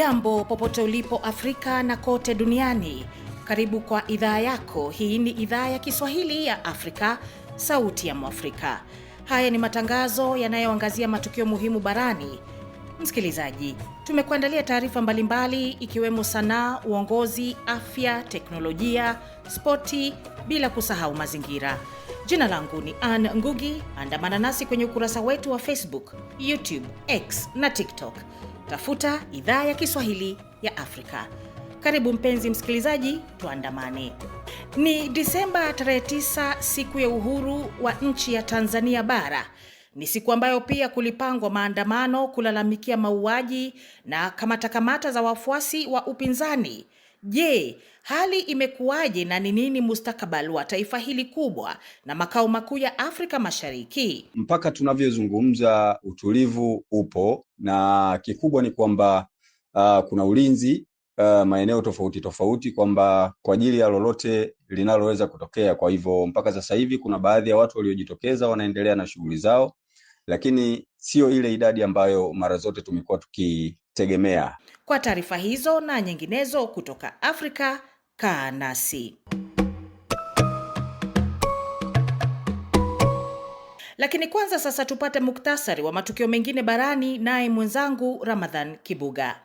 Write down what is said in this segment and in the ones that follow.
Hujambo popote ulipo Afrika na kote duniani. Karibu kwa idhaa yako. Hii ni idhaa ya Kiswahili ya Afrika, sauti ya Mwafrika. Haya ni matangazo yanayoangazia matukio muhimu barani. Msikilizaji, tumekuandalia taarifa mbalimbali ikiwemo sanaa, uongozi, afya, teknolojia, spoti, bila kusahau mazingira. Jina langu ni Ann Ngugi. Andamana nasi kwenye ukurasa wetu wa Facebook, YouTube, X na TikTok. Tafuta idhaa ya Kiswahili ya Afrika. Karibu mpenzi msikilizaji, tuandamane. Ni Disemba tarehe 9, siku ya uhuru wa nchi ya Tanzania bara. Ni siku ambayo pia kulipangwa maandamano kulalamikia mauaji na kamata za wafuasi wa upinzani. Je, hali imekuwaje na ni nini mustakabali wa taifa hili kubwa na makao makuu ya Afrika Mashariki? Mpaka tunavyozungumza utulivu upo, na kikubwa ni kwamba kuna ulinzi maeneo tofauti kwamba kwa ajili ya lolote linaloweza kutokea. Kwa hivyo mpaka sasa hivi kuna baadhi ya watu waliojitokeza wanaendelea na shughuli zao, lakini sio ile idadi ambayo mara zote tumekuwa tukitegemea. Kwa taarifa hizo na nyinginezo kutoka Afrika, kaa nasi. Lakini kwanza sasa tupate muktasari wa matukio mengine barani, naye mwenzangu Ramadhan Kibuga.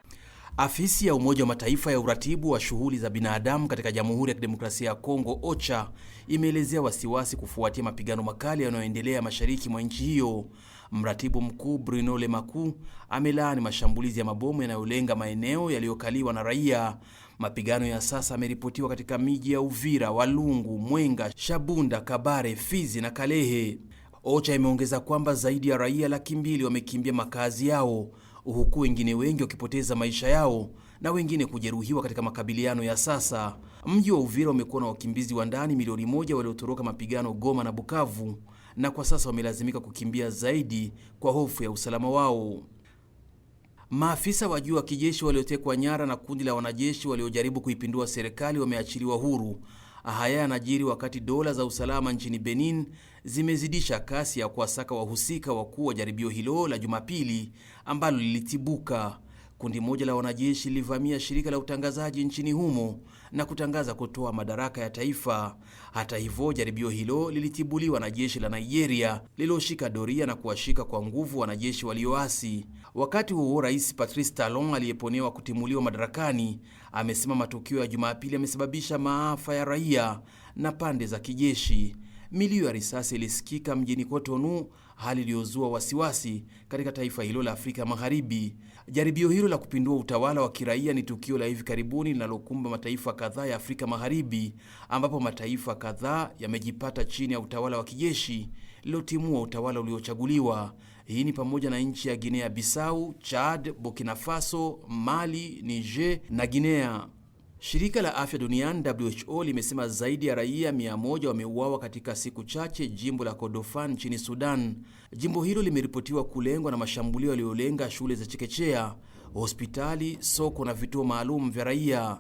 Afisi ya Umoja wa Mataifa ya uratibu wa shughuli za binadamu katika Jamhuri ya Kidemokrasia ya Kongo, OCHA, imeelezea wasiwasi kufuatia mapigano makali yanayoendelea mashariki mwa nchi hiyo. Mratibu mkuu Bruno Lemaku amelaani mashambulizi ya mabomu yanayolenga maeneo yaliyokaliwa na raia. Mapigano ya sasa ameripotiwa katika miji ya Uvira, Walungu, Mwenga, Shabunda, Kabare, Fizi na Kalehe. OCHA imeongeza kwamba zaidi ya raia 200,000 wamekimbia makazi yao, huku wengine wengi wakipoteza maisha yao na wengine kujeruhiwa katika makabiliano ya sasa. Mji wa Uvira umekuwa na wakimbizi wa ndani milioni 1 waliotoroka mapigano Goma na Bukavu, na kwa sasa wamelazimika kukimbia zaidi kwa hofu ya usalama wao. Maafisa wa juu wa kijeshi waliotekwa nyara na kundi la wanajeshi waliojaribu kuipindua serikali wameachiliwa huru. Haya yanajiri wakati dola za usalama nchini Benin zimezidisha kasi ya kuwasaka wahusika wakuu wa jaribio hilo la Jumapili ambalo lilitibuka. Kundi moja la wanajeshi lilivamia shirika la utangazaji nchini humo na kutangaza kutoa madaraka ya taifa. Hata hivyo, jaribio hilo lilitibuliwa na jeshi la Nigeria lililoshika doria na kuwashika kwa nguvu wanajeshi walioasi. Wakati huo, Rais Patrice Talon aliyeponewa kutimuliwa madarakani amesema matukio ya Jumapili yamesababisha maafa ya raia na pande za kijeshi. Milio ya risasi ilisikika mjini Cotonou, hali iliyozua wasiwasi katika taifa hilo la Afrika Magharibi. Jaribio hilo la kupindua utawala wa kiraia ni tukio la hivi karibuni linalokumba mataifa kadhaa ya Afrika Magharibi, ambapo mataifa kadhaa yamejipata chini ya utawala wa kijeshi lilotimua utawala uliochaguliwa. Hii ni pamoja na nchi ya Guinea Bissau, Chad, Burkina Faso, Mali, Niger na Guinea. Shirika la Afya Duniani WHO limesema zaidi ya raia 100 wameuawa katika siku chache jimbo la Kordofan nchini Sudan. Jimbo hilo limeripotiwa kulengwa na mashambulio yaliyolenga shule za chekechea, hospitali, soko na vituo maalum vya raia.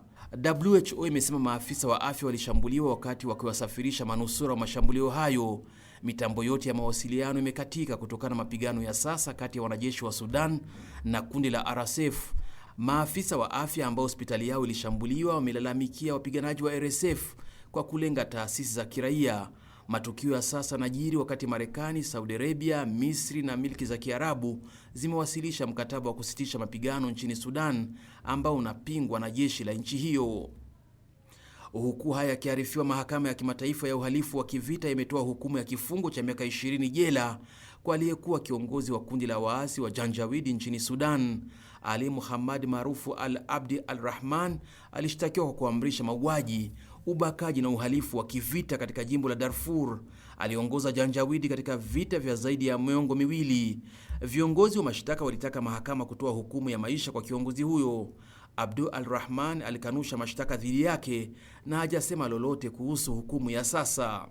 WHO imesema maafisa wa afya walishambuliwa wakati wakiwasafirisha manusura wa mashambulio hayo. Mitambo yote ya mawasiliano imekatika kutokana na mapigano ya sasa kati ya wanajeshi wa Sudan na kundi la RSF. Maafisa wa afya ambao hospitali yao ilishambuliwa wamelalamikia wapiganaji wa RSF kwa kulenga taasisi za kiraia. Matukio ya sasa yanajiri wakati Marekani, Saudi Arabia, Misri na milki za Kiarabu zimewasilisha mkataba wa kusitisha mapigano nchini Sudan ambao unapingwa na jeshi la nchi hiyo. Huku haya yakiarifiwa, mahakama ya kimataifa ya uhalifu wa kivita imetoa hukumu ya kifungo cha miaka 20 jela kwa aliyekuwa kiongozi wa kundi la waasi wa Janjaweed nchini Sudan. Ali Muhammad maarufu Al-Abdi Al-Rahman alishtakiwa kwa kuamrisha mauaji, ubakaji na uhalifu wa kivita katika jimbo la Darfur. Aliongoza Janjaweed katika vita vya zaidi ya miongo miwili. Viongozi wa mashtaka walitaka mahakama kutoa hukumu ya maisha kwa kiongozi huyo. Abdul Al-Rahman alikanusha mashtaka dhidi yake na hajasema lolote kuhusu hukumu ya sasa.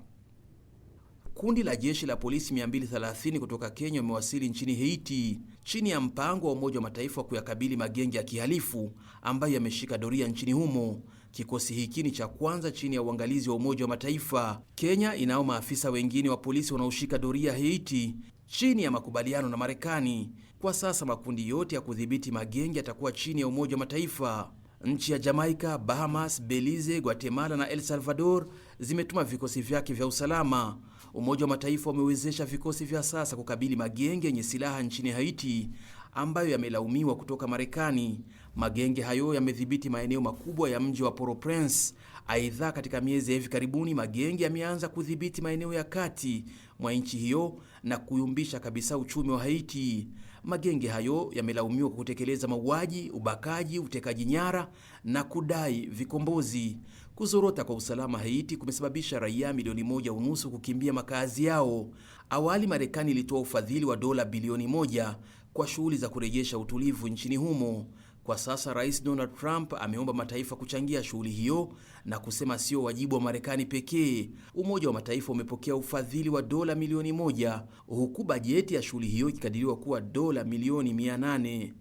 Kundi la jeshi la polisi 230 kutoka Kenya wamewasili nchini Haiti chini ya mpango wa Umoja wa Mataifa wa kuyakabili magenge ya kihalifu ambayo yameshika doria nchini humo. Kikosi hiki ni cha kwanza chini ya uangalizi wa Umoja wa Mataifa. Kenya inao maafisa wengine wa polisi wanaoshika doria Haiti chini ya makubaliano na Marekani. Kwa sasa makundi yote ya kudhibiti magenge yatakuwa chini ya Umoja wa Mataifa. Nchi ya Jamaica, Bahamas, Belize, Guatemala na El Salvador zimetuma vikosi vyake vya usalama. Umoja wa Mataifa umewezesha vikosi vya sasa kukabili magenge yenye silaha nchini Haiti ambayo yamelaumiwa kutoka Marekani. Magenge hayo yamedhibiti maeneo makubwa ya mji wa Port-au-Prince. Aidha, katika miezi ya hivi karibuni magenge yameanza kudhibiti maeneo ya kati mwa nchi hiyo na kuyumbisha kabisa uchumi wa Haiti. Magenge hayo yamelaumiwa kwa kutekeleza mauaji, ubakaji, utekaji nyara na kudai vikombozi. Kuzorota kwa usalama Haiti kumesababisha raia milioni 1.5 kukimbia makazi yao. Awali Marekani ilitoa ufadhili wa dola bilioni 1 kwa shughuli za kurejesha utulivu nchini humo. Kwa sasa Rais Donald Trump ameomba mataifa kuchangia shughuli hiyo na kusema sio wajibu wa Marekani pekee. Umoja wa Mataifa umepokea ufadhili wa dola milioni 1 huku bajeti ya shughuli hiyo ikikadiriwa kuwa dola milioni 800.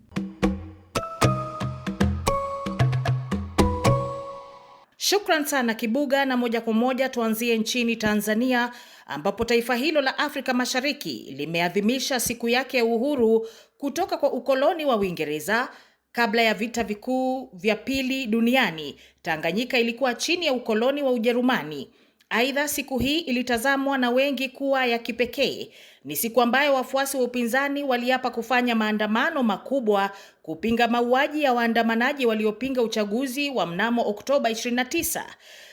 Shukran sana Kibuga, na moja kwa moja tuanzie nchini Tanzania ambapo taifa hilo la Afrika Mashariki limeadhimisha siku yake ya uhuru kutoka kwa ukoloni wa Uingereza. Kabla ya vita vikuu vya pili duniani, Tanganyika ilikuwa chini ya ukoloni wa Ujerumani. Aidha, siku hii ilitazamwa na wengi kuwa ya kipekee. Ni siku ambayo wafuasi wa upinzani waliapa kufanya maandamano makubwa kupinga mauaji ya waandamanaji waliopinga uchaguzi wa mnamo Oktoba 29.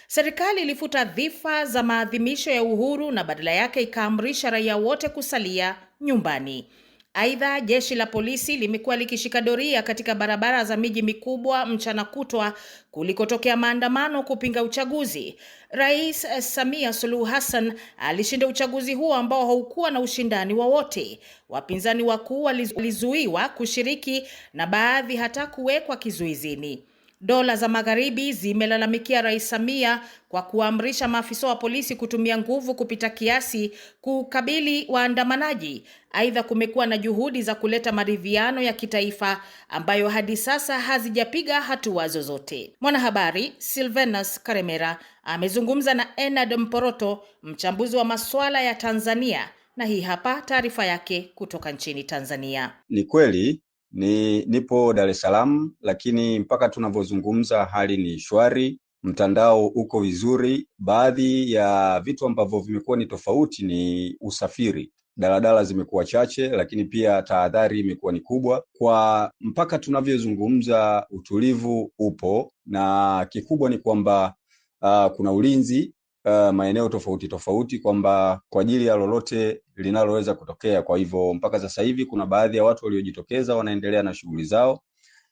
Serikali ilifuta dhifa za maadhimisho ya uhuru na badala yake ikaamrisha raia wote kusalia nyumbani. Aidha, jeshi la polisi limekuwa likishika doria katika barabara za miji mikubwa mchana kutwa kulikotokea maandamano kupinga uchaguzi. Rais Samia Suluhu Hassan alishinda uchaguzi huo ambao haukuwa na ushindani wowote. Wapinzani wakuu walizuiwa kushiriki na baadhi hata kuwekwa kizuizini. Dola za magharibi zimelalamikia Rais Samia kwa kuamrisha maafisa wa polisi kutumia nguvu kupita kiasi kukabili waandamanaji. Aidha, kumekuwa na juhudi za kuleta maridhiano ya kitaifa ambayo hadi sasa hazijapiga hatua zozote. Mwanahabari Silvanus Karemera amezungumza na Ennard Mporoto, mchambuzi wa masuala ya Tanzania, na hii hapa taarifa yake kutoka nchini Tanzania. Ni kweli nipo Dar es Salaam, lakini mpaka tunavyozungumza hali ni shwari, mtandao uko vizuri. Baadhi ya vitu ambavyo vimekuwa ni tofauti ni usafiri. Daladala zimekuwa chache, lakini pia tahadhari imekuwa ni kubwa. Kwa mpaka tunavyozungumza utulivu upo, na kikubwa ni kwamba kuna ulinzi maeneo tofauti tofauti kwamba kwa ajili ya lolote linaloweza kutokea. Kwa hivyo mpaka sasa hivi kuna baadhi ya watu waliojitokeza wanaendelea na shughuli zao,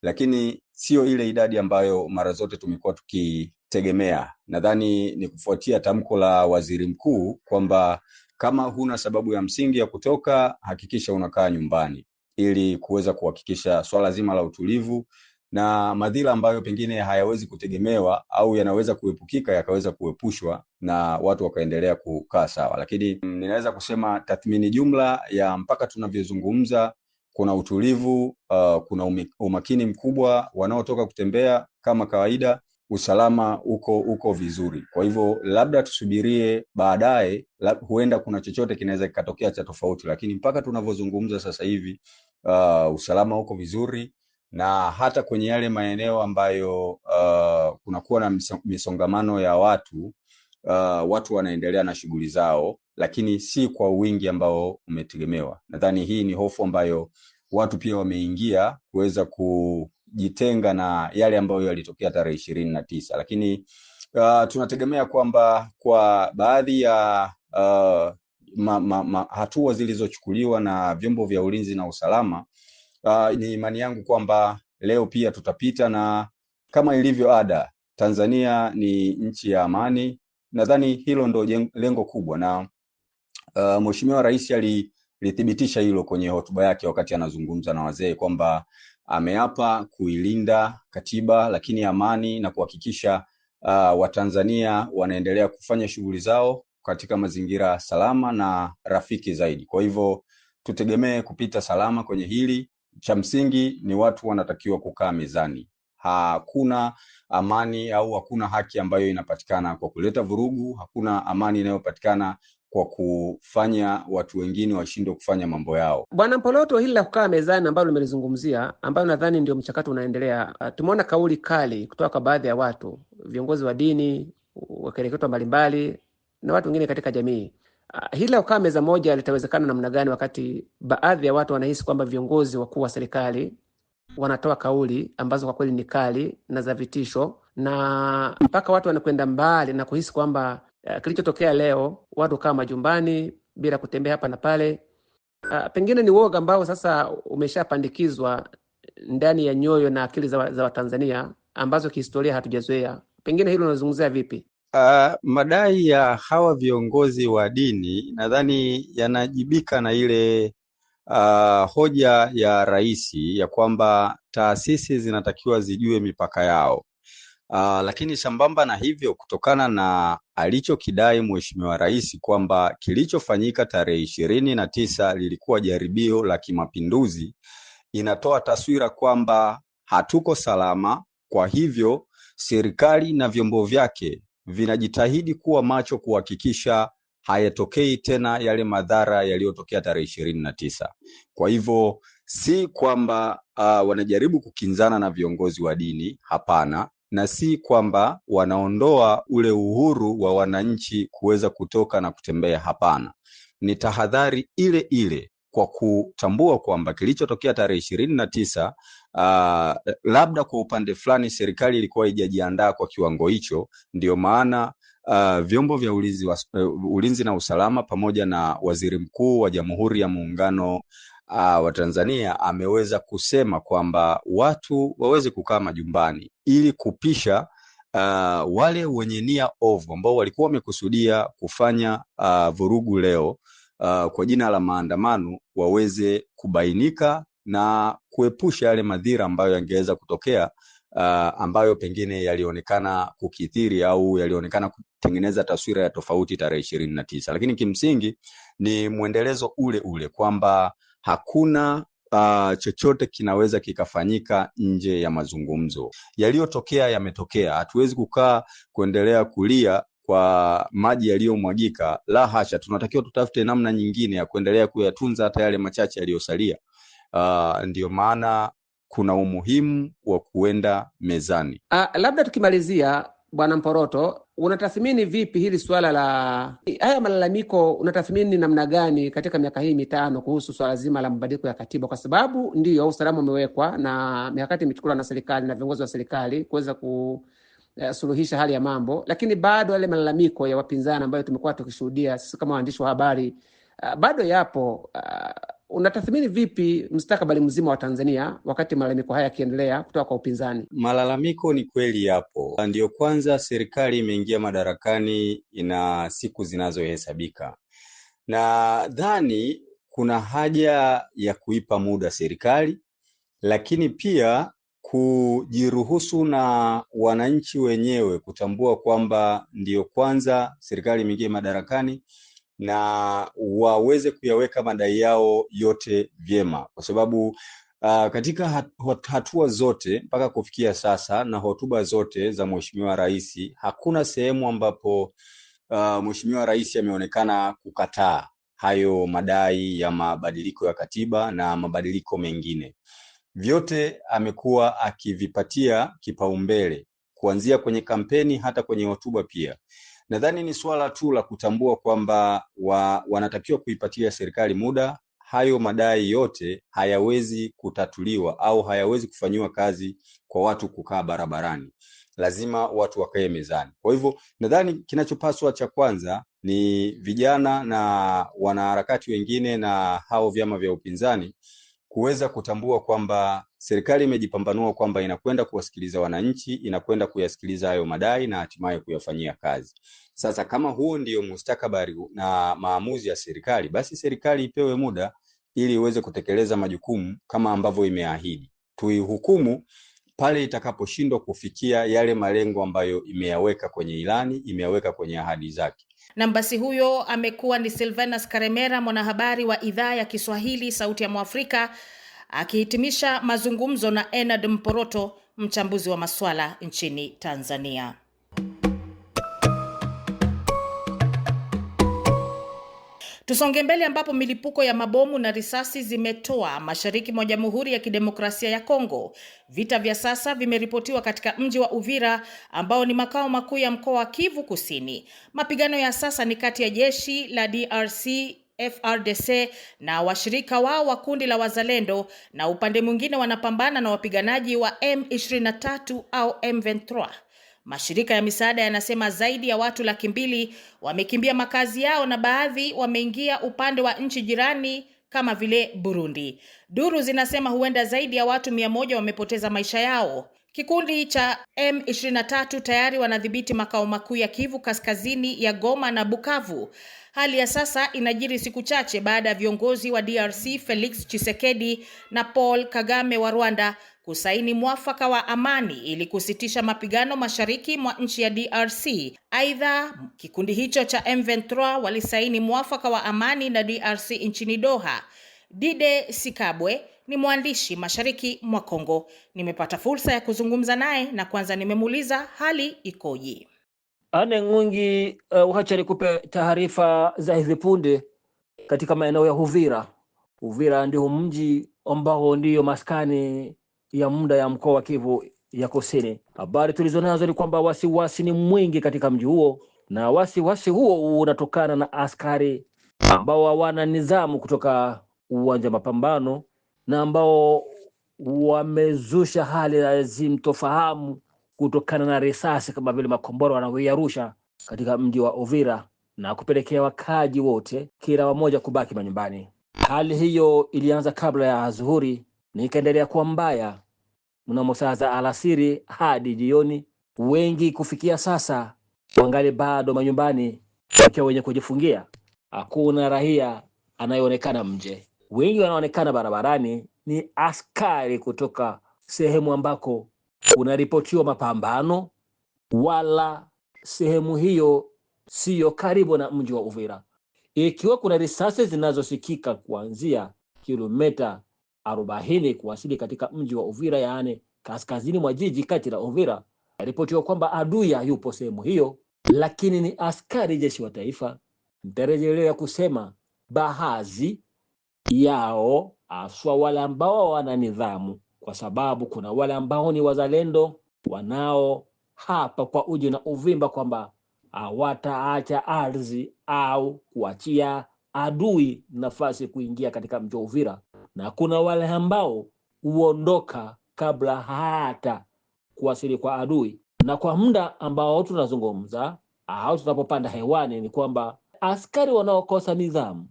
lakini sio ile idadi ambayo mara zote tumekuwa tukitegemea. Nadhani ni kufuatia tamko la Waziri Mkuu kwamba kama huna sababu ya msingi ya kutoka, hakikisha unakaa nyumbani, ili kuweza kuhakikisha swala zima la utulivu na madhila ambayo pengine hayawezi kutegemewa au yanaweza kuepukika yakaweza kuepushwa na watu wakaendelea kukaa sawa. Lakini ninaweza kusema tathmini jumla ya mpaka tunavyozungumza kuna utulivu, kuna umakini mkubwa, wanaotoka kutembea kama kawaida, usalama uko vizuri. Kwa hivyo labda tusubirie baadaye, huenda kuna chochote kinaweza kikatokea cha tofauti, lakini mpaka tunavyozungumza sasa hivi usalama uko vizuri. Na hata kwenye yale maeneo ambayo kunakuwa na misongamano ya watu, watu wanaendelea na shughuli zao, lakini si kwa wingi ambao umetegemewa. Nadhani hii ni hofu ambayo watu pia wameingia kuweza kujitenga na yale ambayo yalitokea tarehe 29. Lakini tunategemea kwamba kwa baadhi ya hatua zilizochukuliwa na vyombo vya ulinzi na usalama, ni imani yangu kwamba leo pia tutapita, na kama ilivyo ada, Tanzania ni nchi ya amani. Nadhani hilo ndo lengo kubwa, na Mheshimiwa Rais alithibitisha hilo kwenye hotuba yake wakati anazungumza na wazee kwamba ameapa kuilinda katiba, lakini amani, na kuhakikisha Watanzania wanaendelea kufanya shughuli zao katika mazingira salama na rafiki zaidi. Kwa hivyo tutegemee kupita salama kwenye hili. Cha msingi ni watu wanatakiwa kukaa mezani. Hakuna amani au hakuna haki ambayo inapatikana kwa kuleta vurugu. Hakuna amani inayopatikana kwa kufanya watu wengine washindwe kufanya mambo yao. Bwana Mporoto, hili la kukaa mezani ambalo limelizungumzia, ambayo nadhani ndio mchakato unaendelea, tumeona kauli kali kutoka kwa baadhi ya watu, viongozi wa dini, wakereketwa mbalimbali na watu wengine katika jamii. Hili la kukaa meza moja litawezekana namna gani wakati baadhi ya watu wanahisi kwamba viongozi wakuu wa serikali wanatoa kauli ambazo kwa kweli ni kali na za vitisho, na mpaka watu wanakwenda mbali na kuhisi kwamba kilichotokea leo, watu kama majumbani bila kutembea hapa na pale, pengine ni woga ambao sasa umeshapandikizwa ndani ya nyoyo na akili za Watanzania ambazo kihistoria hatujazoea. Pengine hilo unazungumzia vipi? Madai ya hawa viongozi wa dini nadhani yanajibika na ile hoja ya rais ya kwamba taasisi zinatakiwa zijue mipaka yao. Lakini sambamba na hivyo, kutokana na alichokidai Mheshimiwa Rais kwamba kilichofanyika tarehe 29 lilikuwa jaribio la kimapinduzi, inatoa taswira kwamba hatuko salama. Kwa hivyo serikali na vyombo vyake vinajitahidi kuwa macho kuhakikisha hayatokei tena yale madhara yaliyotokea tarehe 29. Kwa hivyo si kwamba wanajaribu kukinzana na viongozi wa dini, hapana, na si kwamba wanaondoa ule uhuru wa wananchi kuweza kutoka na kutembea, hapana. Ni tahadhari ile ile kwa kutambua kwamba kilichotokea tarehe 29 labda kwa upande fulani serikali ilikuwa haijajiandaa kwa kiwango hicho. Ndio maana vyombo vya ulinzi na usalama pamoja na Waziri Mkuu wa Jamhuri ya Muungano wa Tanzania ameweza kusema kwamba watu waweze kukaa majumbani ili kupisha wale wenye nia ovu ambao walikuwa wamekusudia kufanya vurugu leo kwa jina la maandamano waweze kubainika na kuepusha yale madhira ambayo yangeweza kutokea, ambayo pengine yalionekana kukithiri au yalionekana kutengeneza taswira ya tofauti tarehe 29. Lakini kimsingi ni mwendelezo ule ule kwamba hakuna chochote kinaweza kikafanyika nje ya mazungumzo. Yaliyotokea yametokea. Hatuwezi kukaa kuendelea kulia kwa maji yaliyomwagika, la hasha. Tunatakiwa tutafute namna nyingine ya kuendelea kuyatunza hata yale machache yaliyosalia. Ndio maana kuna umuhimu wa kuenda mezani. Labda tukimalizia, Bwana Mporoto, unatathmini vipi hili swala la haya malalamiko, unatathmini namna gani katika miaka hii mitano kuhusu swala zima la mabadiliko ya katiba? Kwa sababu ndiyo usalama umewekwa na mikakati imechukuliwa na serikali na viongozi wa serikali kuweza kusuluhisha hali ya mambo, lakini bado yale malalamiko ya wapinzani ambayo tumekuwa tukishuhudia sisi kama waandishi wa habari bado yapo. Unatathmini vipi mustakabali mzima wa Tanzania wakati malalamiko haya yakiendelea kutoka kwa upinzani? Malalamiko ni kweli yapo. Ndio kwanza serikali imeingia madarakani, ina siku zinazohesabika. Nadhani kuna haja ya kuipa muda serikali, lakini pia kujiruhusu na wananchi wenyewe kutambua kwamba ndio kwanza serikali imeingia madarakani na waweze kuyaweka madai yao yote vyema, kwa sababu katika hatua zote mpaka kufikia sasa na hotuba zote za Mheshimiwa Rais, hakuna sehemu ambapo Mheshimiwa Rais ameonekana kukataa hayo madai ya mabadiliko ya katiba na mabadiliko mengine. Vyote amekuwa akivipatia kipaumbele kuanzia kwenye kampeni hata kwenye hotuba pia. Nadhani ni swala tu la kutambua kwamba wanatakiwa kuipatia serikali muda. Hayo madai yote hayawezi kutatuliwa au hayawezi kufanyiwa kazi kwa watu kukaa barabarani. Lazima watu wakae mezani. Kwa hivyo nadhani kinachopaswa cha kwanza ni vijana na wanaharakati wengine na hao vyama vya upinzani kuweza kutambua kwamba serikali imejipambanua kwamba inakwenda kuwasikiliza wananchi, inakwenda kuyasikiliza hayo madai na hatimaye kuyafanyia kazi. Sasa kama huo ndio mustakabali na maamuzi ya serikali, basi serikali ipewe muda ili iweze kutekeleza majukumu kama ambavyo imeahidi. Tuihukumu pale itakaposhindwa kufikia yale malengo ambayo imeyaweka kwenye ilani, imeyaweka kwenye ahadi zake. Na basi huyo amekuwa ni Silvanus Karemera, mwanahabari wa idhaa ya Kiswahili Sauti ya Mwafrika, akihitimisha mazungumzo na Ennard Mporoto, mchambuzi wa masuala nchini Tanzania. Tusonge mbele ambapo milipuko ya mabomu na risasi zimetoa mashariki mwa Jamhuri ya Kidemokrasia ya Kongo. Vita vya sasa vimeripotiwa katika mji wa Uvira ambao ni makao makuu ya mkoa wa Kivu Kusini. Mapigano ya sasa ni kati ya jeshi la DRC FRDC na washirika wao wa kundi la Wazalendo, na upande mwingine wanapambana na wapiganaji wa M23 au M23. Mashirika ya misaada yanasema zaidi ya watu 200,000 wamekimbia makazi yao na baadhi wameingia upande wa nchi jirani kama vile Burundi. Duru zinasema huenda zaidi ya watu 100 wamepoteza maisha yao. Kikundi cha M23 tayari wanadhibiti makao makuu ya Kivu Kaskazini ya Goma na Bukavu. Hali ya sasa inajiri siku chache baada ya viongozi wa DRC Felix Tshisekedi na Paul Kagame wa Rwanda kusaini mwafaka wa amani ili kusitisha mapigano mashariki mwa nchi ya DRC. Aidha, kikundi hicho cha M23 walisaini mwafaka wa amani na DRC nchini Doha. Dide Sikabwe ni mwandishi mashariki mwa Kongo. Nimepata fursa ya kuzungumza naye na kwanza nimemuuliza hali ikoje. Ane Ngungi, wacha nikupe taarifa za hivi punde katika maeneo ya Uvira. Uvira ndio mji ambao ndio maskani ya muda ya mkoa wa Kivu ya Kusini. Habari tulizonazo ni kwamba wasiwasi ni mwingi katika mji huo, na wasiwasi huo unatokana na askari ambao hawana nidhamu kutoka uwanja mapambano na ambao wamezusha hali ya sintofahamu kutokana na risasi kama vile makombora wanayoyarusha katika mji wa Uvira na kupelekea wakaji wote kila mmoja kubaki manyumbani. Hali hiyo ilianza kabla ya adhuhuri na ikaendelea kuwa mbaya mnamo saa za alasiri hadi jioni. Wengi kufikia sasa wangali bado manyumbani wakiwa wenye kujifungia. Hakuna raia anayeonekana mje. Wengi wanaonekana barabarani ni askari kutoka sehemu ambako unaripotiwa mapambano, wala sehemu hiyo siyo karibu na mji wa Uvira. Ikiwa kuna risasi zinazosikika kuanzia kilomita 40 kuwasili katika mji wa Uvira, yaani kaskazini mwa jiji kati la Uvira, ripotiwa kwamba adui yupo sehemu hiyo, lakini ni askari jeshi wa taifa. Mtarejelea kusema baadhi yao aswa wale ambao wana nidhamu, kwa sababu kuna wale ambao ni wazalendo wanao hapa kwa uji na uvimba kwamba hawataacha ardhi au kuachia adui nafasi kuingia katika mji wa Uvira, na kuna wale ambao huondoka kabla hata kuwasili kwa adui. Na kwa muda ambao tunazungumza au tunapopanda hewani ni kwamba askari wanaokosa nidhamu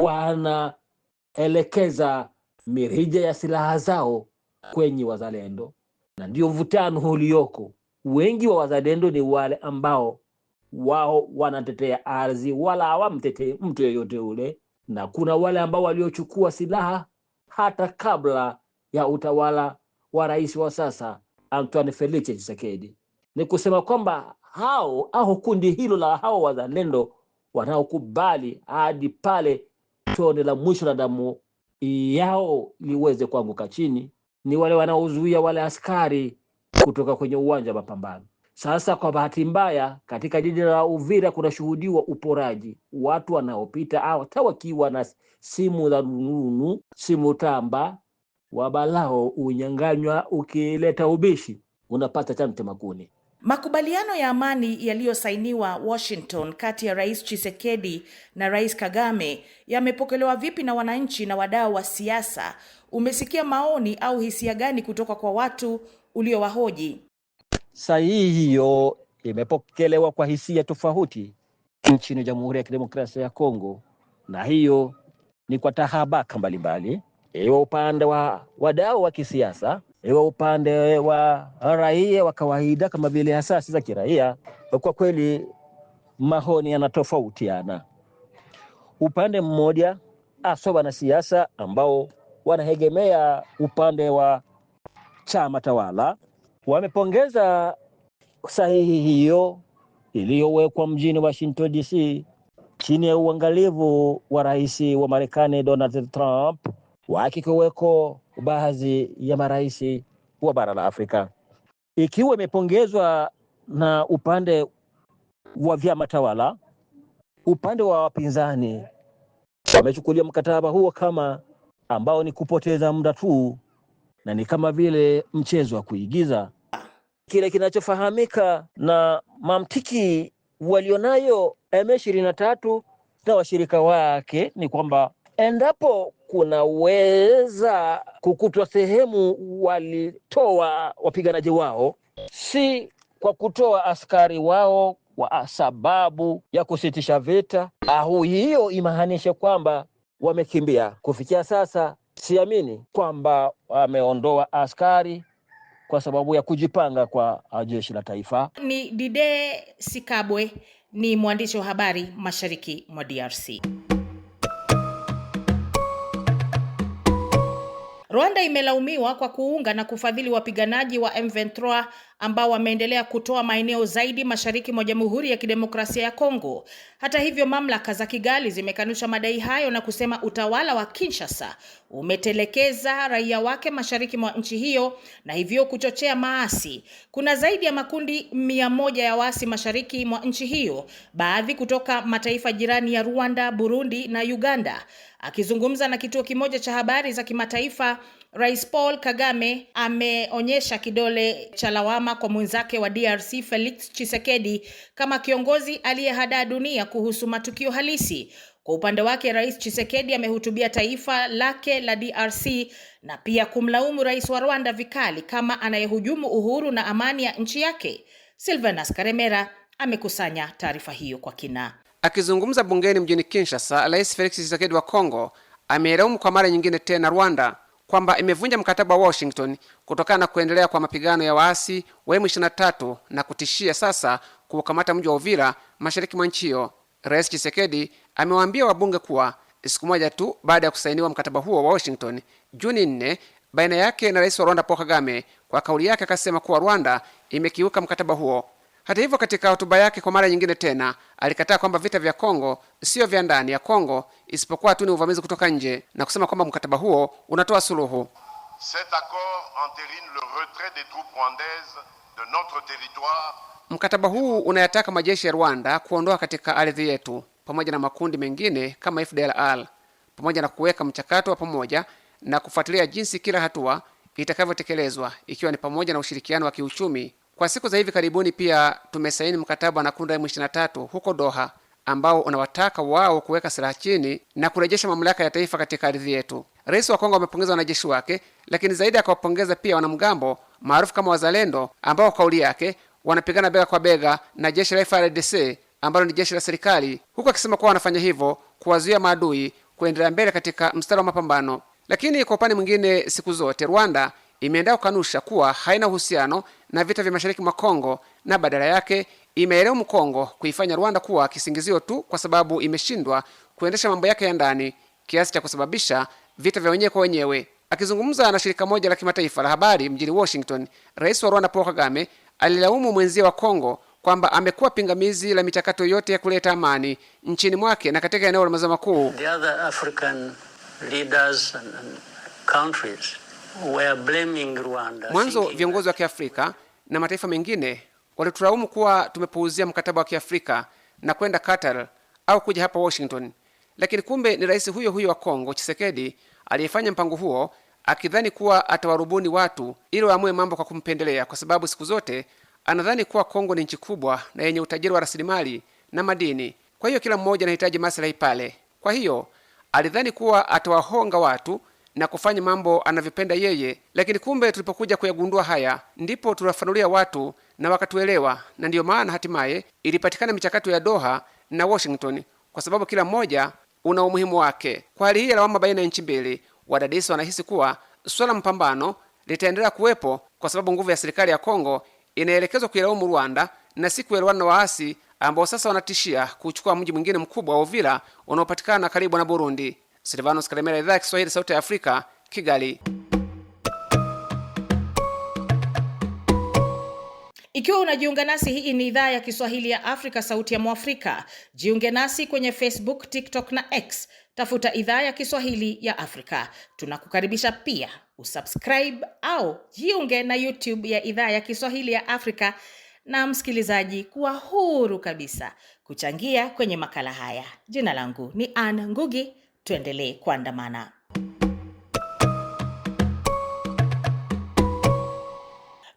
wanaelekeza mirija ya silaha zao kwenye wazalendo, na ndio mvutano ulioko. Wengi wa wazalendo ni wale ambao wao wanatetea ardhi wala hawamtetei mtu yeyote ule, na kuna wale ambao waliochukua silaha hata kabla ya utawala wa rais wa sasa Antoine Felix Tshisekedi. Ni kusema kwamba hao au kundi hilo la hao wazalendo wanaokubali hadi pale tone la mwisho la damu yao liweze kuanguka chini ni wale wanaozuia wale askari kutoka kwenye uwanja wa mapambano. Sasa kwa bahati mbaya katika jiji la Uvira kuna shuhudiwa uporaji. Watu wanaopita hata wakiwa na simu za rununu, simu tamba, wabalao unyanganywa, ukileta ubishi unapata chamte makuni. Makubaliano ya amani yaliyosainiwa Washington kati ya Rais Tshisekedi na Rais Kagame yamepokelewa vipi na wananchi na wadau wa siasa? Umesikia maoni au hisia gani kutoka kwa watu uliowahoji? Sahihi hiyo imepokelewa kwa hisia tofauti nchini Jamhuri ya Kidemokrasia ya Kongo, na hiyo ni kwa tahabaka mbalimbali, iwe upande wa wadau wa kisiasa, iwe upande wa raia wa kawaida kama vile asasi za kiraia. Kwa kweli maoni yanatofautiana. Upande mmoja hasa wanasiasa ambao wanahegemea upande wa chama tawala wamepongeza sahihi hiyo iliyowekwa mjini Washington DC chini ya uangalivu wa rais wa Marekani Donald Trump, wakiweko baadhi ya marais wa bara la Afrika. Ikiwa imepongezwa na upande wa vyama tawala, upande wa wapinzani wamechukulia mkataba huo kama ambao ni kupoteza muda tu na ni kama vile mchezo wa kuigiza. Kile kinachofahamika na mantiki walionayo M23 na washirika wake ni kwamba endapo kunaweza kukutwa sehemu walitoa wapiganaji wao, si kwa kutoa askari wao kwa sababu ya kusitisha vita, au hiyo imaanisha kwamba wamekimbia. Kufikia sasa siamini kwamba wameondoa askari kwa sababu ya kujipanga kwa jeshi la taifa. Ni Dide Sikabwe, ni mwandishi wa habari mashariki mwa DRC. Rwanda imelaumiwa kwa kuunga na kufadhili wapiganaji wa M23 ambao wameendelea kutoa maeneo zaidi mashariki mwa Jamhuri ya Kidemokrasia ya Kongo. Hata hivyo, mamlaka za Kigali zimekanusha madai hayo na kusema utawala wa Kinshasa umetelekeza raia wake mashariki mwa nchi hiyo na hivyo kuchochea maasi. Kuna zaidi ya makundi 100 ya waasi mashariki mwa nchi hiyo, baadhi kutoka mataifa jirani ya Rwanda, Burundi na Uganda. Akizungumza na kituo kimoja cha habari za kimataifa, Rais Paul Kagame ameonyesha kidole cha lawama kwa mwenzake wa DRC Felix Tshisekedi kama kiongozi aliyehadaa dunia kuhusu matukio halisi. Kwa upande wake, Rais Tshisekedi amehutubia taifa lake la DRC na pia kumlaumu Rais wa Rwanda vikali kama anayehujumu uhuru na amani ya nchi yake. Silvanus Karemera amekusanya taarifa hiyo kwa kina. Akizungumza bungeni mjini Kinshasa, Rais Felix Tshisekedi wa Kongo amelaumu kwa mara nyingine tena Rwanda kwamba imevunja mkataba wa Washington kutokana na kuendelea kwa mapigano ya waasi wa M23 na kutishia sasa kukamata mji wa Uvira mashariki mwa nchi hiyo. Rais Tshisekedi amewaambia wabunge kuwa siku moja tu baada ya kusainiwa mkataba huo wa Washington Juni 4 baina yake na Rais wa Rwanda Paul Kagame, kwa kauli yake akasema kuwa Rwanda imekiuka mkataba huo. Hata hivyo, katika hotuba yake kwa mara nyingine tena alikataa kwamba vita vya Kongo sio vya ndani ya Kongo isipokuwa tu ni uvamizi kutoka nje na kusema kwamba mkataba huo unatoa suluhu. Cet accord entérine le retrait des troupes rwandaises de notre territoire. Mkataba huu unayataka majeshi ya Rwanda kuondoa katika ardhi yetu pamoja na makundi mengine kama FDLR, pamoja na kuweka mchakato wa pamoja na kufuatilia jinsi kila hatua itakavyotekelezwa, ikiwa ni pamoja na ushirikiano wa kiuchumi. Kwa siku za hivi karibuni pia tumesaini mkataba na kundi la M23 huko Doha ambao unawataka wao kuweka silaha chini na kurejesha mamlaka ya taifa katika ardhi yetu. Rais wa Kongo amepongeza wanajeshi wake, lakini zaidi akawapongeza pia wanamgambo maarufu kama wazalendo ambao kauli yake wanapigana bega kwa bega na jeshi la FARDC ambalo ni jeshi la serikali, huku akisema kuwa wanafanya hivyo kuwazuia maadui kuendelea mbele katika mstari wa mapambano. Lakini kwa upande mwingine, siku zote Rwanda imeendelea kukanusha kuwa haina uhusiano na vita vya mashariki mwa Kongo na badala yake imeelaumu Kongo kuifanya Rwanda kuwa kisingizio tu kwa sababu imeshindwa kuendesha mambo yake ya ndani kiasi cha kusababisha vita vya wenyewe kwa wenyewe. Akizungumza na shirika moja la kimataifa la habari mjini Washington, Rais wa Rwanda Paul Kagame alilaumu mwenzie wa Kongo kwamba amekuwa pingamizi la michakato yote ya kuleta amani nchini mwake na katika eneo la maziwa makuu. The other African leaders and countries were blaming Rwanda. Mwanzo viongozi wa Kiafrika na mataifa mengine walitulaumu kuwa tumepuuzia mkataba wa Kiafrika na kwenda Qatar au kuja hapa Washington. Lakini kumbe ni rais huyo huyo wa Kongo Tshisekedi aliyefanya mpango huo akidhani kuwa atawarubuni watu ili waamue mambo kwa kumpendelea, kwa sababu siku zote anadhani kuwa Kongo ni nchi kubwa na yenye utajiri wa rasilimali na madini. Kwa hiyo kila mmoja anahitaji maslahi pale. Kwa hiyo alidhani kuwa atawahonga watu na kufanya mambo anavyopenda yeye, lakini kumbe tulipokuja kuyagundua haya ndipo tuliwafanulia watu na wakatuelewa, na ndiyo maana hatimaye ilipatikana michakato ya Doha na Washington, kwa sababu kila mmoja una umuhimu wake. Kwa hali hii ya lawama baina ya nchi mbili, wadadisi wanahisi kuwa swala mpambano litaendelea kuwepo kwa sababu nguvu ya serikali ya Kongo inaelekezwa kuilaumu Rwanda na si kuelewana na waasi ambao sasa wanatishia kuchukua mji mwingine mkubwa wa Uvira unaopatikana karibu na Burundi. Silvanus Karemera, Idhaa ya Kiswahili, Sauti ya Afrika, Kigali. Ikiwa unajiunga nasi, hii ni Idhaa ya Kiswahili ya Afrika, Sauti ya Mwafrika. Jiunge nasi kwenye Facebook, TikTok na X. tafuta idhaa ya Kiswahili ya Afrika. Tunakukaribisha pia usubscribe au jiunge na YouTube ya idhaa ya Kiswahili ya Afrika, na msikilizaji kuwa huru kabisa kuchangia kwenye makala haya. Jina langu ni Anne Ngugi, tuendelee kuandamana.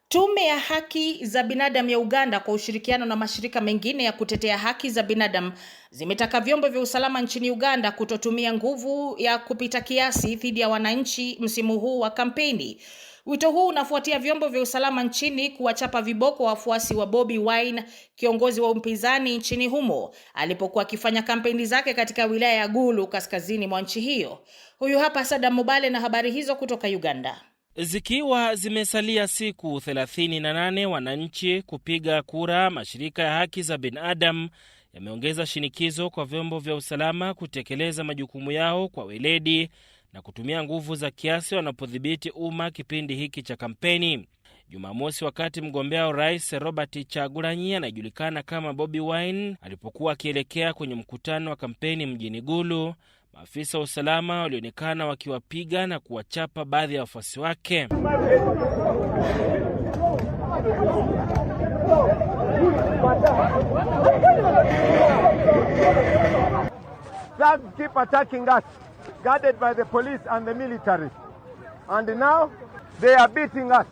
Tume ya haki za binadamu ya Uganda kwa ushirikiano na mashirika mengine ya kutetea haki za binadamu zimetaka vyombo vya usalama nchini Uganda kutotumia nguvu ya kupita kiasi dhidi ya wananchi msimu huu wa kampeni. Wito huu unafuatia vyombo vya usalama nchini kuwachapa viboko wafuasi wa Bobi Wine, kiongozi wa upinzani nchini humo, alipokuwa akifanya kampeni zake katika wilaya ya Gulu kaskazini mwa nchi hiyo. Huyu hapa Sadam Mubale na habari hizo kutoka Uganda. Zikiwa zimesalia siku 38 wananchi kupiga kura, mashirika ya haki za binadamu yameongeza shinikizo kwa vyombo vya usalama kutekeleza majukumu yao kwa weledi na kutumia nguvu za kiasi wanapodhibiti umma kipindi hiki cha kampeni. Jumamosi, wakati mgombea wa rais Robert Kyagulanyi anajulikana kama Bobi Wine alipokuwa akielekea kwenye mkutano wa kampeni mjini Gulu, maafisa wa usalama walionekana wakiwapiga na kuwachapa baadhi ya wafuasi wake. Thugs keep attacking us, guarded by the police and the military. And now they are beating us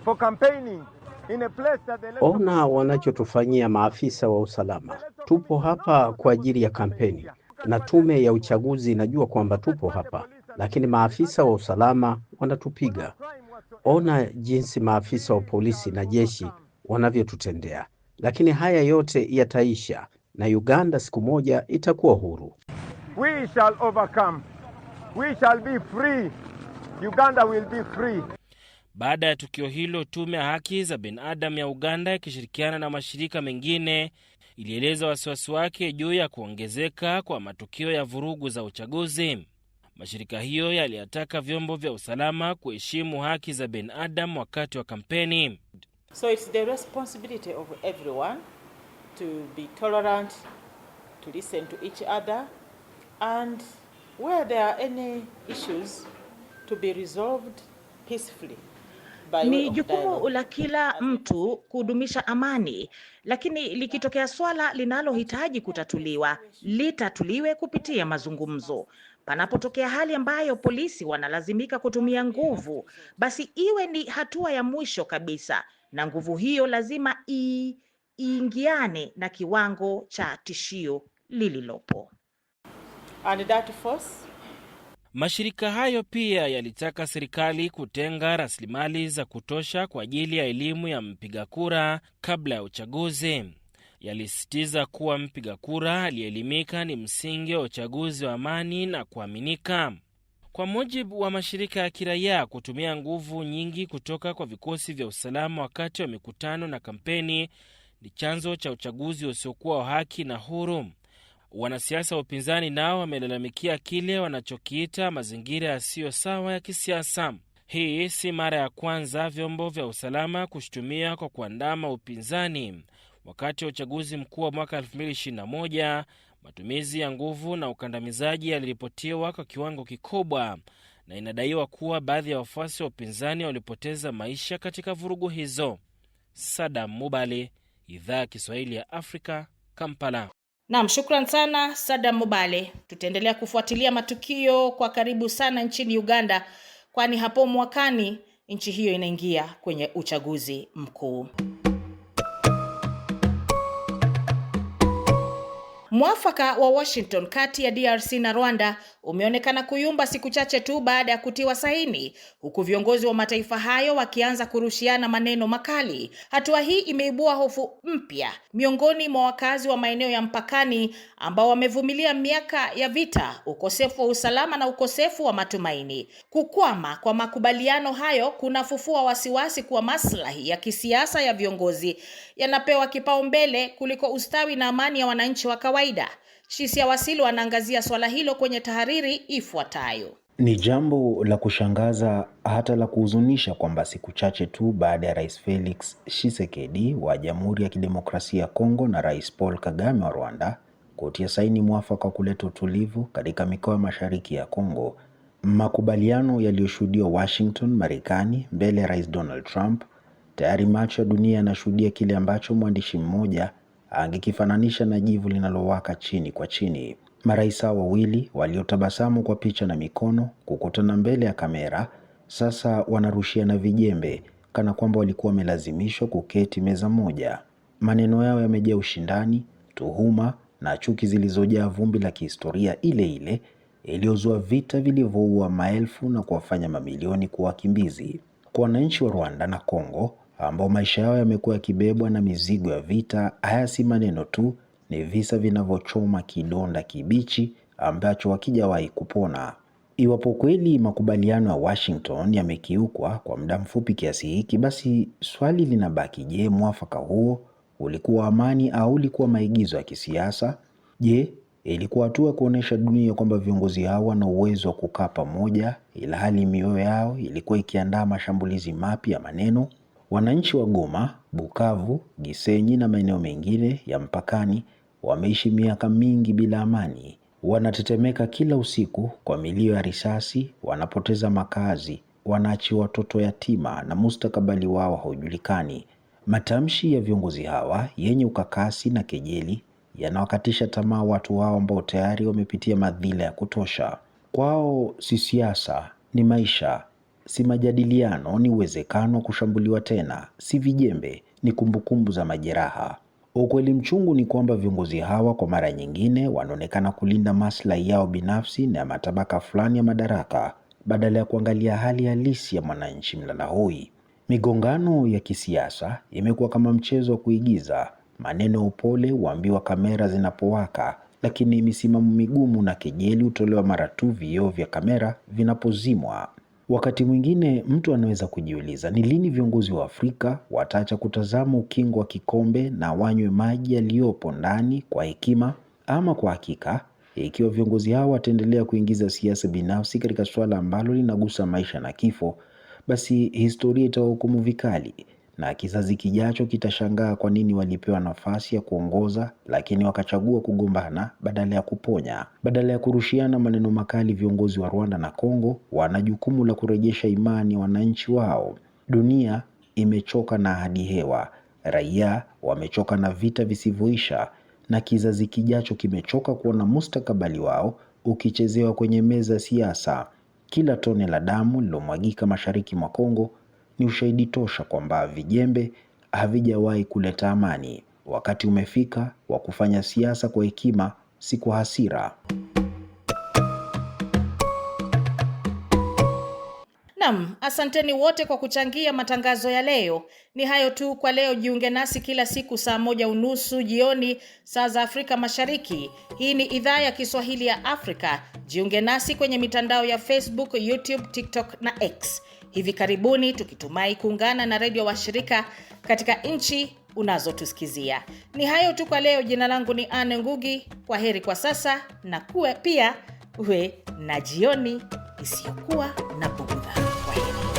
for campaigning in a place that they... Ona wanachotufanyia maafisa wa usalama. Tupo hapa kwa ajili ya kampeni, na tume ya uchaguzi inajua kwamba tupo hapa, lakini maafisa wa usalama wanatupiga. Ona jinsi maafisa wa polisi na jeshi wanavyotutendea. Lakini haya yote yataisha na Uganda siku moja itakuwa huru. We shall overcome. We shall be free. Uganda will be free. Baada ya tukio hilo, tume ya haki za binadamu ya Uganda ikishirikiana na mashirika mengine ilieleza wasiwasi wake juu ya kuongezeka kwa matukio ya vurugu za uchaguzi. Mashirika hiyo yaliyataka vyombo vya usalama kuheshimu haki za binadamu wakati wa kampeni. So it's the responsibility of everyone to be tolerant, to listen to each other, and where there are any issues to be resolved peacefully. Ni jukumu la kila mtu kudumisha amani, lakini likitokea swala linalohitaji kutatuliwa, litatuliwe kupitia mazungumzo. Panapotokea hali ambayo polisi wanalazimika kutumia nguvu, basi iwe ni hatua ya mwisho kabisa, na nguvu hiyo lazima iingiane na kiwango cha tishio lililopo. And that force... Mashirika hayo pia yalitaka serikali kutenga rasilimali za kutosha kwa ajili ya elimu ya mpiga kura kabla ya uchaguzi. Yalisisitiza kuwa mpiga kura aliyeelimika ni msingi wa uchaguzi wa amani na kuaminika. Kwa mujibu wa mashirika ya kiraia, kutumia nguvu nyingi kutoka kwa vikosi vya usalama wakati wa mikutano na kampeni ni chanzo cha uchaguzi usiokuwa wa haki na huru. Wanasiasa wa upinzani nao wamelalamikia kile wanachokiita mazingira yasiyo sawa ya kisiasa. Hii si mara ya kwanza vyombo vya usalama kushutumia kwa kuandama upinzani. Wakati wa uchaguzi mkuu wa mwaka 2021, matumizi ya nguvu na ukandamizaji yaliripotiwa kwa kiwango kikubwa, na inadaiwa kuwa baadhi ya wafuasi wa upinzani walipoteza maisha katika vurugu hizo. Sadam Mubale, idhaa ya Kiswahili ya Afrika, Kampala. Naam, shukran sana Sadam Mubale. Tutaendelea kufuatilia matukio kwa karibu sana nchini Uganda, kwani hapo mwakani nchi hiyo inaingia kwenye uchaguzi mkuu. Mwafaka wa Washington kati ya DRC na Rwanda umeonekana kuyumba siku chache tu baada ya kutiwa saini, huku viongozi wa mataifa hayo wakianza kurushiana maneno makali. Hatua hii imeibua hofu mpya miongoni mwa wakazi wa maeneo ya mpakani ambao wamevumilia miaka ya vita, ukosefu wa usalama na ukosefu wa matumaini. Kukwama kwa makubaliano hayo kunafufua wasiwasi kuwa maslahi ya kisiasa ya viongozi yanapewa kipaumbele kuliko ustawi na amani ya wananchi wa kawaida. Shisia Wasilu anaangazia swala hilo kwenye tahariri ifuatayo. Ni jambo la kushangaza hata la kuhuzunisha kwamba siku chache tu baada ya Rais Felix Tshisekedi wa Jamhuri ya Kidemokrasia ya Kongo na Rais Paul Kagame wa Rwanda kutia saini mwafaka kuleta utulivu katika mikoa ya mashariki ya Kongo. Makubaliano yaliyoshuhudiwa Washington, Marekani, mbele ya Rais Donald Trump. Tayari macho ya dunia yanashuhudia kile ambacho mwandishi mmoja angekifananisha na jivu linalowaka chini kwa chini. Marais hao wawili waliotabasamu kwa picha na mikono kukutana mbele ya kamera sasa wanarushiana vijembe kana kwamba walikuwa wamelazimishwa kuketi meza moja. Maneno yao yamejaa ushindani, tuhuma na chuki zilizojaa vumbi la kihistoria ile ile iliyozua vita vilivyoua maelfu na kuwafanya mamilioni kuwa wakimbizi. Kwa wananchi wa Rwanda na Kongo ambao maisha yao yamekuwa yakibebwa na mizigo ya vita, haya si maneno tu, ni visa vinavyochoma kidonda kibichi ambacho hakijawahi kupona. Iwapo kweli makubaliano ya Washington yamekiukwa kwa muda mfupi kiasi hiki, basi swali linabaki, je, mwafaka huo ulikuwa amani au ulikuwa maigizo ya kisiasa? Je, ilikuwa hatua kuonesha dunia kwamba viongozi hao wana uwezo wa kukaa pamoja, ila hali mioyo yao ilikuwa ikiandaa mashambulizi mapya ya maneno? Wananchi wa Goma, Bukavu, Gisenyi na maeneo mengine ya mpakani wameishi miaka mingi bila amani. Wanatetemeka kila usiku kwa milio ya risasi, wanapoteza makazi, wanaachiwa watoto yatima na mustakabali wao haujulikani. Matamshi ya viongozi hawa yenye ukakasi na kejeli yanawakatisha tamaa watu wao ambao tayari wamepitia madhila ya kutosha. Kwao si siasa, ni maisha. Si majadiliano, ni uwezekano kushambuliwa tena. Si vijembe, ni kumbukumbu za majeraha. Ukweli mchungu ni kwamba viongozi hawa kwa mara nyingine wanaonekana kulinda maslahi yao binafsi na matabaka fulani ya madaraka badala ya kuangalia hali halisi ya mwananchi mlalahoi. Migongano ya kisiasa imekuwa kama mchezo wa kuigiza. Maneno upole huambiwa kamera zinapowaka, lakini misimamo migumu na kejeli hutolewa mara tu vioo vya kamera vinapozimwa. Wakati mwingine mtu anaweza kujiuliza, ni lini viongozi wa Afrika wataacha kutazama ukingo wa kikombe na wanywe maji yaliyopo ndani kwa hekima? Ama kwa hakika, ikiwa viongozi hao wataendelea kuingiza siasa binafsi katika swala ambalo linagusa maisha na kifo, basi historia itawahukumu vikali na kizazi kijacho kitashangaa kwa nini walipewa nafasi ya kuongoza lakini wakachagua kugombana badala ya kuponya. Badala ya kurushiana maneno makali, viongozi wa Rwanda na Kongo wana jukumu la kurejesha imani ya wananchi wao. Dunia imechoka na ahadi hewa, raia wamechoka na vita visivyoisha, na kizazi kijacho kimechoka kuona mustakabali wao ukichezewa kwenye meza ya siasa. Kila tone la damu lilomwagika mashariki mwa Kongo ni ushahidi tosha kwamba vijembe havijawahi kuleta amani. Wakati umefika wa kufanya siasa kwa hekima, si kwa hasira. Naam, asanteni wote kwa kuchangia matangazo ya leo. Ni hayo tu kwa leo. Jiunge nasi kila siku saa 1:30 jioni saa za Afrika Mashariki. Hii ni idhaa ya Kiswahili ya Afrika. Jiunge nasi kwenye mitandao ya Facebook, YouTube, TikTok na X. Hivi karibuni tukitumai kuungana na redio washirika katika nchi unazotusikizia. Ni hayo tu kwa leo. Jina langu ni Anne Ngugi. Kwa heri kwa sasa, na kuwe pia uwe na jioni isiyokuwa na bughudha. Kwa heri.